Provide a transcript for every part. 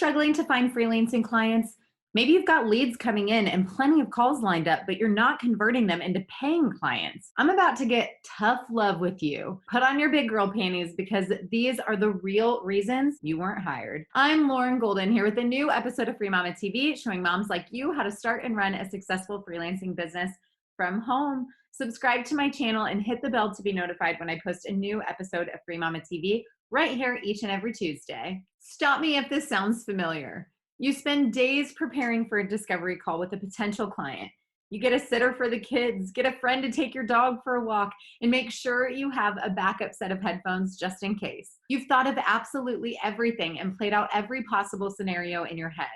struggling to find freelancing clients? Maybe you've got leads coming in and plenty of calls lined up, but you're not converting them into paying clients. I'm about to get tough love with you. Put on your big girl panties because these are the real reasons you weren't hired. I'm Lauren Golden here with a new episode of Free Mama TV, showing moms like you how to start and run a successful freelancing business from home. Subscribe to my channel and hit the bell to be notified when I post a new episode of Free Mama TV right here each and every Tuesday. Stop me if this sounds familiar. You spend days preparing for a discovery call with a potential client. You get a sitter for the kids, get a friend to take your dog for a walk, and make sure you have a backup set of headphones just in case. You've thought of absolutely everything and played out every possible scenario in your head.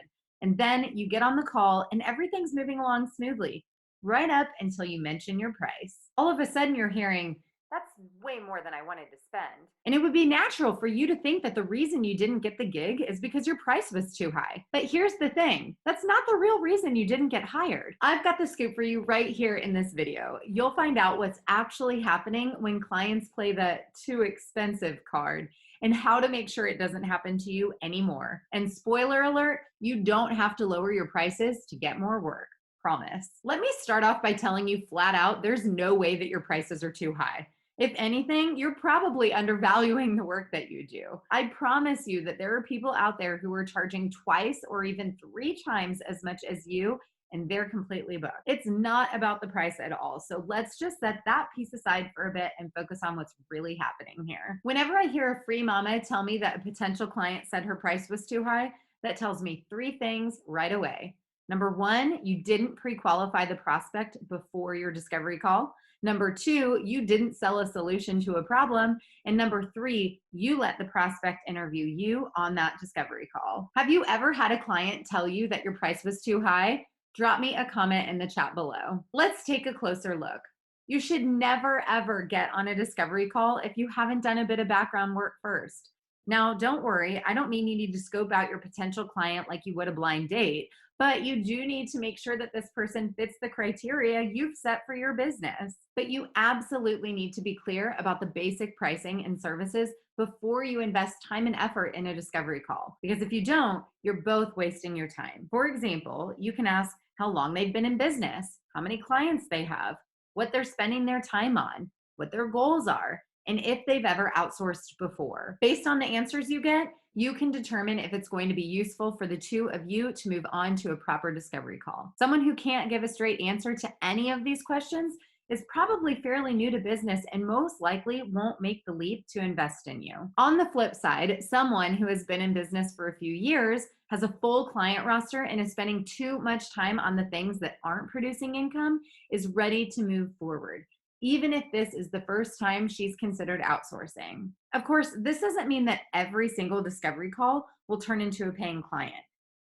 And then you get on the call and everything's moving along smoothly, right up until you mention your price. All of a sudden you're hearing, "That's way more than I wanted to spend." And it would be natural for you to think that the reason you didn't get the gig is because your price was too high. But here's the thing, that's not the real reason you didn't get hired. I've got the scoop for you right here in this video. You'll find out what's actually happening when clients play the too expensive card and how to make sure it doesn't happen to you anymore. And spoiler alert, you don't have to lower your prices to get more work. Promise. Let me start off by telling you flat out, there's no way that your prices are too high. If anything, you're probably undervaluing the work that you do. I promise you that there are people out there who are charging twice or even 3 times as much as you, and they're completely booked. It's not about the price at all. So let's just set that piece aside for a bit and focus on what's really happening here. Whenever I hear a free mama tell me that a potential client said her price was too high, that tells me 3 things right away. Number 1, you didn't pre-qualify the prospect before your discovery call. Number 2, you didn't sell a solution to a problem. And number 3, you let the prospect interview you on that discovery call. Have you ever had a client tell you that your price was too high? Drop me a comment in the chat below. Let's take a closer look. You should never ever get on a discovery call if you haven't done a bit of background work first. Now, don't worry, I don't mean you need to scope out your potential client like you would a blind date, but you do need to make sure that this person fits the criteria you've set for your business. But you absolutely need to be clear about the basic pricing and services before you invest time and effort in a discovery call. Because if you don't, you're both wasting your time. For example, you can ask how long they've been in business, how many clients they have, what they're spending their time on, what their goals are, and if they've ever outsourced before. Based on the answers you get, you can determine if it's going to be useful for the two of you to move on to a proper discovery call. Someone who can't give a straight answer to any of these questions is probably fairly new to business and most likely won't make the leap to invest in you. On the flip side, someone who has been in business for a few years, has a full client roster, and is spending too much time on the things that aren't producing income is ready to move forward, even if this is the first time she's considered outsourcing. Of course, this doesn't mean that every single discovery call will turn into a paying client,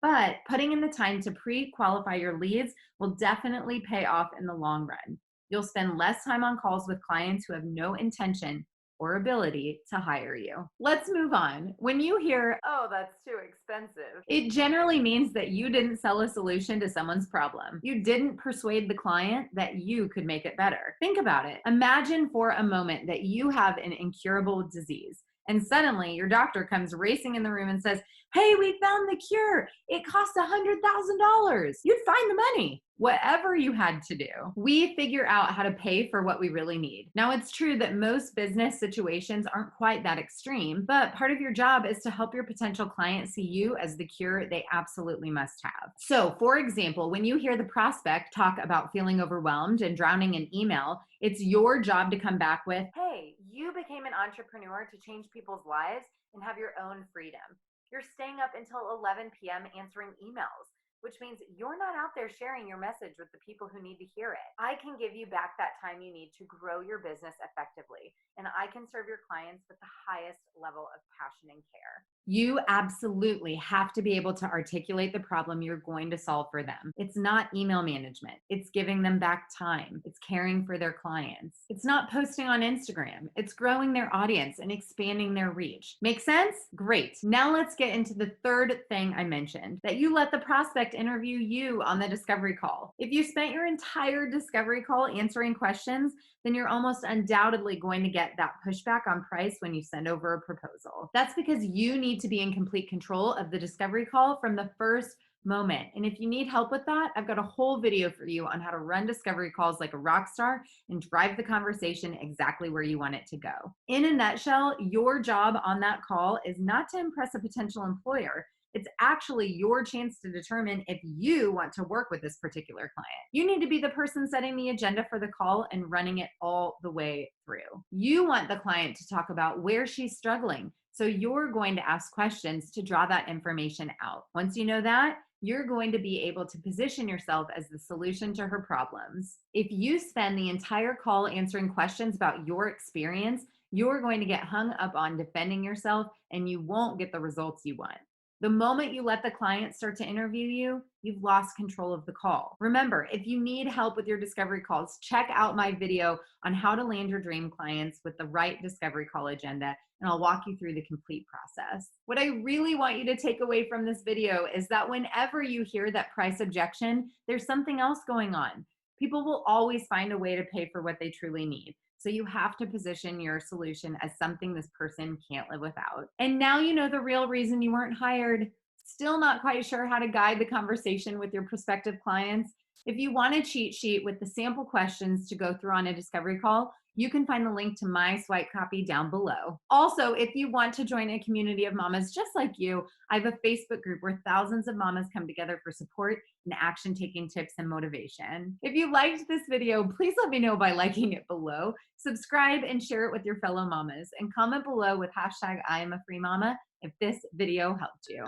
but putting in the time to pre-qualify your leads will definitely pay off in the long run. You'll spend less time on calls with clients who have no intention or ability to hire you. Let's move on. When you hear, "Oh, that's too expensive," it generally means that you didn't sell a solution to someone's problem. You didn't persuade the client that you could make it better. Think about it. Imagine for a moment that you have an incurable disease, and suddenly your doctor comes racing in the room and says, "Hey, we found the cure. It costs $100,000. You'd find the money." Whatever you had to do, we figure out how to pay for what we really need. Now, it's true that most business situations aren't quite that extreme, but part of your job is to help your potential client see you as the cure they absolutely must have. So, for example, when you hear the prospect talk about feeling overwhelmed and drowning in email, it's your job to come back with, "Hey, you became an entrepreneur to change people's lives and have your own freedom. You're staying up until 11 p.m. answering emails, which means you're not out there sharing your message with the people who need to hear it. I can give you back that time you need to grow your business effectively, and I can serve your clients with the highest level of passion and care." You absolutely have to be able to articulate the problem you're going to solve for them. It's not email management. It's giving them back time. It's caring for their clients. It's not posting on Instagram. It's growing their audience and expanding their reach. Make sense? Great. Now let's get into the third thing I mentioned, that you let the prospect prospect interview you on the discovery call. If you spent your entire discovery call answering questions, then you're almost undoubtedly going to get that pushback on price when you send over a proposal. That's because you need to be in complete control of the discovery call from the first moment. And if you need help with that, I've got a whole video for you on how to run discovery calls like a rock star and drive the conversation exactly where you want it to go. In a nutshell, your job on that call is not to impress a potential employer. It's actually your chance to determine if you want to work with this particular client. You need to be the person setting the agenda for the call and running it all the way through. You want the client to talk about where she's struggling. So you're going to ask questions to draw that information out. Once you know that, you're going to be able to position yourself as the solution to her problems. If you spend the entire call answering questions about your experience, you're going to get hung up on defending yourself and you won't get the results you want. The moment you let the client start to interview you, you've lost control of the call. Remember, if you need help with your discovery calls, check out my video on how to land your dream clients with the right discovery call agenda, and I'll walk you through the complete process. What I really want you to take away from this video is that whenever you hear that price objection, there's something else going on. People will always find a way to pay for what they truly need. So you have to position your solution as something this person can't live without. And now you know the real reason you weren't hired. Still not quite sure how to guide the conversation with your prospective clients? If you want a cheat sheet with the sample questions to go through on a discovery call, you can find the link to my swipe copy down below. Also, if you want to join a community of mamas just like you, I have a Facebook group where thousands of mamas come together for support and action-taking tips and motivation. If you liked this video, please let me know by liking it below. Subscribe and share it with your fellow mamas, and comment below with hashtag I am a free mama if this video helped you.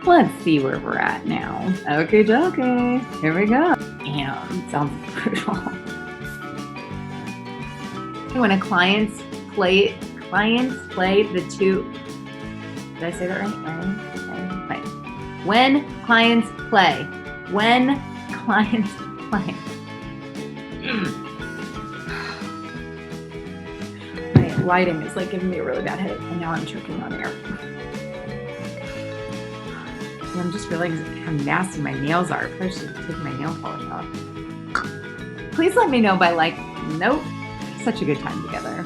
Let's see where we're at now. Okay, here we go. Damn, sounds brutal. When clients play the two, did I say that right? When clients play. My lighting is like giving me a really bad headache, and now I'm choking on air. I'm just realizing how nasty my nails are. I probably should take my nail polish off. Please let me know by nope. Such a good time together.